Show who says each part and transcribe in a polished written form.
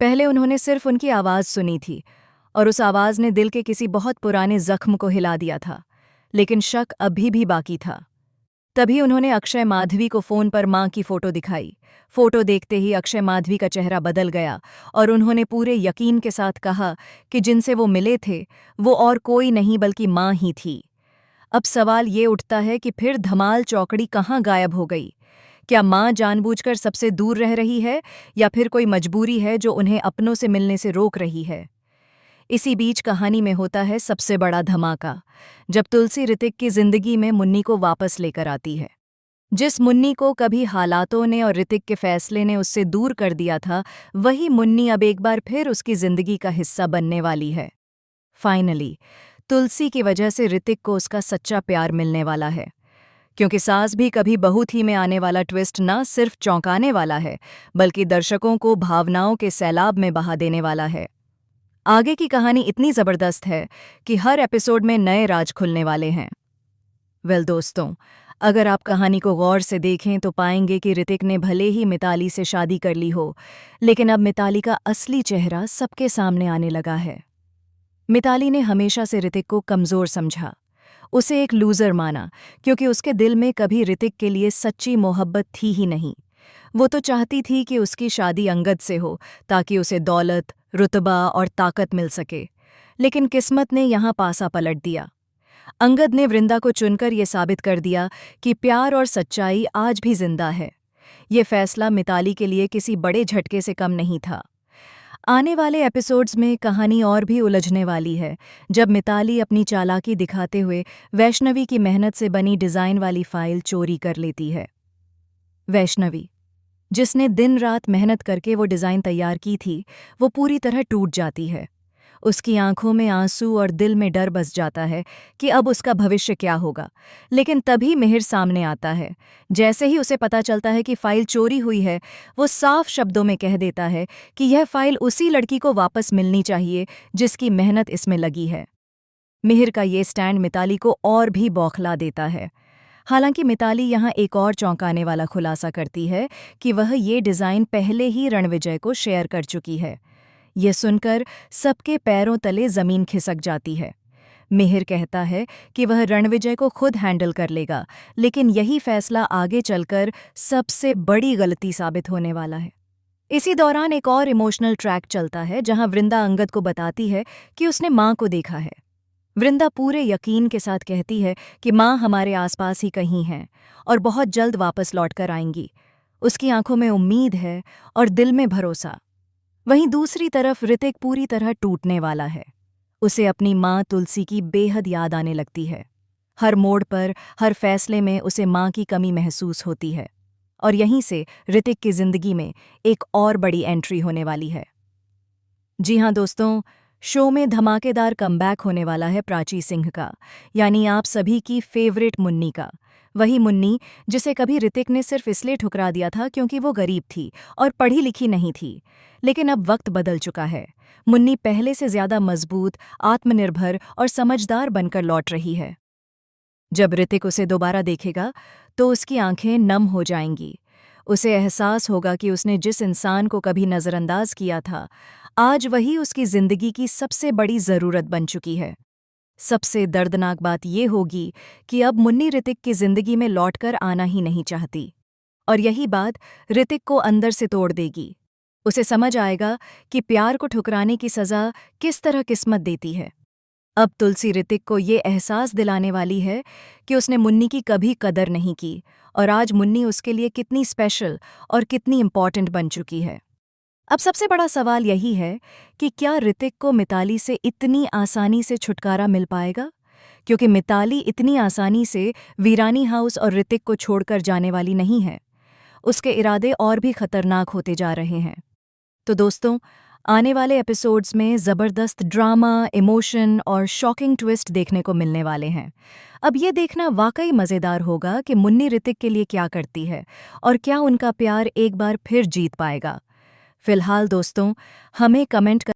Speaker 1: पहले उन्होंने सिर्फ उनकी आवाज़ सुनी थी और उस आवाज़ ने दिल के किसी बहुत पुराने जख्म को हिला दिया था, लेकिन शक अभी भी बाकी था। तभी उन्होंने अक्षय माधवी को फ़ोन पर माँ की फ़ोटो दिखाई। फ़ोटो देखते ही अक्षय माधवी का चेहरा बदल गया और उन्होंने पूरे यकीन के साथ कहा कि जिनसे वो मिले थे वो और कोई नहीं बल्कि माँ ही थी। अब सवाल ये उठता है कि फिर धमाल चौकड़ी कहाँ गायब हो गई? क्या माँ जानबूझकर सबसे दूर रह रही है या फिर कोई मजबूरी है जो उन्हें अपनों से मिलने से रोक रही है? इसी बीच कहानी में होता है सबसे बड़ा धमाका, जब तुलसी ऋतिक की जिंदगी में मुन्नी को वापस लेकर आती है। जिस मुन्नी को कभी हालातों ने और ऋतिक के फैसले ने उससे दूर कर दिया था, वही मुन्नी अब एक बार फिर उसकी जिंदगी का हिस्सा बनने वाली है। फाइनली तुलसी की वजह से ऋतिक को उसका सच्चा प्यार मिलने वाला है, क्योंकि सास भी कभी बहू थी में आने वाला ट्विस्ट ना सिर्फ चौंकाने वाला है, बल्कि दर्शकों को भावनाओं के सैलाब में बहा देने वाला है। आगे की कहानी इतनी ज़बरदस्त है कि हर एपिसोड में नए राज खुलने वाले हैं। दोस्तों, अगर आप कहानी को गौर से देखें तो पाएंगे कि ऋतिक ने भले ही मिताली से शादी कर ली हो, लेकिन अब मिताली का असली चेहरा सबके सामने आने लगा है। मिताली ने हमेशा से ऋतिक को कमज़ोर समझा, उसे एक लूज़र माना, क्योंकि उसके दिल में कभी ऋतिक के लिए सच्ची मोहब्बत थी ही नहीं। वो तो चाहती थी कि उसकी शादी अंगद से हो ताकि उसे दौलत, रुतबा और ताकत मिल सके। लेकिन किस्मत ने यहाँ पासा पलट दिया। अंगद ने वृंदा को चुनकर ये साबित कर दिया कि प्यार और सच्चाई आज भी जिंदा है। ये फैसला मिताली के लिए किसी बड़े झटके से कम नहीं था। आने वाले एपिसोड्स में कहानी और भी उलझने वाली है, जब मिताली अपनी चालाकी दिखाते हुए वैष्णवी की मेहनत से बनी डिज़ाइन वाली फाइल चोरी कर लेती है। वैष्णवी, जिसने दिन रात मेहनत करके वो डिज़ाइन तैयार की थी, वो पूरी तरह टूट जाती है। उसकी आंखों में आंसू और दिल में डर बस जाता है कि अब उसका भविष्य क्या होगा। लेकिन तभी मिहिर सामने आता है। जैसे ही उसे पता चलता है कि फाइल चोरी हुई है, वो साफ शब्दों में कह देता है कि यह फाइल उसी लड़की को वापस मिलनी चाहिए जिसकी मेहनत इसमें लगी है। मिहिर का ये स्टैंड मिताली को और भी बौखला देता है। हालांकि मिताली यहाँ एक और चौंकाने वाला खुलासा करती है कि वह ये डिज़ाइन पहले ही रणविजय को शेयर कर चुकी है। ये सुनकर सबके पैरों तले ज़मीन खिसक जाती है। मिहिर कहता है कि वह रणविजय को खुद हैंडल कर लेगा, लेकिन यही फैसला आगे चलकर सबसे बड़ी गलती साबित होने वाला है। इसी दौरान एक और इमोशनल ट्रैक चलता है, जहां वृंदा अंगद को बताती है कि उसने माँ को देखा है। वृंदा पूरे यकीन के साथ कहती है कि माँ हमारे आसपास ही कहीं हैं और बहुत जल्द वापस लौटकर आएंगी। उसकी आंखों में उम्मीद है और दिल में भरोसा। वहीं दूसरी तरफ ऋतिक पूरी तरह टूटने वाला है। उसे अपनी माँ तुलसी की बेहद याद आने लगती है। हर मोड़ पर, हर फैसले में उसे माँ की कमी महसूस होती है। और यहीं से ऋतिक की जिंदगी में एक और बड़ी एंट्री होने वाली है। जी हाँ दोस्तों, शो में धमाकेदार कमबैक होने वाला है प्राची सिंह का, यानी आप सभी की फेवरेट मुन्नी का। वही मुन्नी जिसे कभी ऋतिक ने सिर्फ इसलिए ठुकरा दिया था क्योंकि वो गरीब थी और पढ़ी लिखी नहीं थी। लेकिन अब वक्त बदल चुका है। मुन्नी पहले से ज्यादा मजबूत, आत्मनिर्भर और समझदार बनकर लौट रही है। जब ऋतिक उसे दोबारा देखेगा तो उसकी आंखें नम हो जाएंगी। उसे एहसास होगा कि उसने जिस इंसान को कभी नज़रअंदाज किया था, आज वही उसकी जिंदगी की सबसे बड़ी ज़रूरत बन चुकी है। सबसे दर्दनाक बात यह होगी कि अब मुन्नी ऋतिक की जिंदगी में लौटकर आना ही नहीं चाहती, और यही बात ऋतिक को अंदर से तोड़ देगी। उसे समझ आएगा कि प्यार को ठुकराने की सज़ा किस तरह किस्मत देती है। अब तुलसी ऋतिक को ये एहसास दिलाने वाली है कि उसने मुन्नी की कभी कदर नहीं की, और आज मुन्नी उसके लिए कितनी स्पेशल और कितनी इम्पॉर्टेंट बन चुकी है। अब सबसे बड़ा सवाल यही है कि क्या ऋतिक को मिताली से इतनी आसानी से छुटकारा मिल पाएगा, क्योंकि मिताली इतनी आसानी से वीरानी हाउस और ऋतिक को छोड़कर जाने वाली नहीं है। उसके इरादे और भी खतरनाक होते जा रहे हैं। तो दोस्तों, आने वाले एपिसोड्स में ज़बरदस्त ड्रामा, इमोशन और शॉकिंग ट्विस्ट देखने को मिलने वाले हैं। अब ये देखना वाकई मज़ेदार होगा कि मुन्नी ऋतिक के लिए क्या करती है और क्या उनका प्यार एक बार फिर जीत पाएगा। फिलहाल दोस्तों, हमें कमेंट